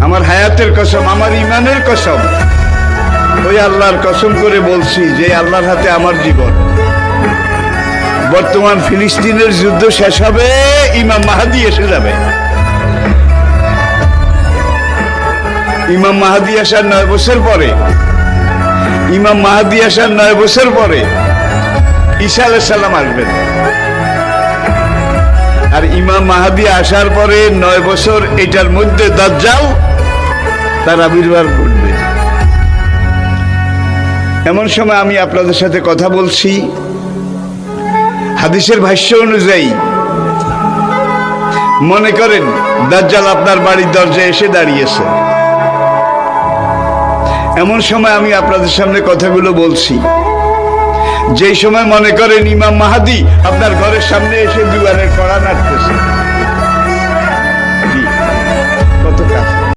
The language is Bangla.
আমার হায়াতের কসম, আমার ইমানের কসম, ওই আল্লাহর কসম করে বলছি যে আল্লাহর হাতে আমার জীবন। বর্তমান ফিলিস্তিনের যুদ্ধ শেষ হবে, ইমাম মাহাদি এসে যাবে। ইমাম মাহাদি আসার 9 বছর পরে, ইমাম মাহাদি আসার 9 বছর পরে ঈসা আলাইহিস সালাম আসবেন। আর ইমাম মাহাদি আসার পরে 9 বছর এটার মধ্যে দাজ্জাল তার আবির্ভাব ঘটবে। এমন সময় আমি আপনাদের সাথে কথা বলছি, হাদিসের ভাষ্য অনুযায়ী মনে করেন দাজ্জাল আপনার বাড়ির দরজায় এসে দাঁড়িয়েছে। এমন সময় আমি আপনাদের সামনে কথাগুলো বলছি, যেই সময় মনে করেন ইমাম মাহাদি আপনার ঘরের সামনে এসে দুয়ারের কড়া নাড়তেছে।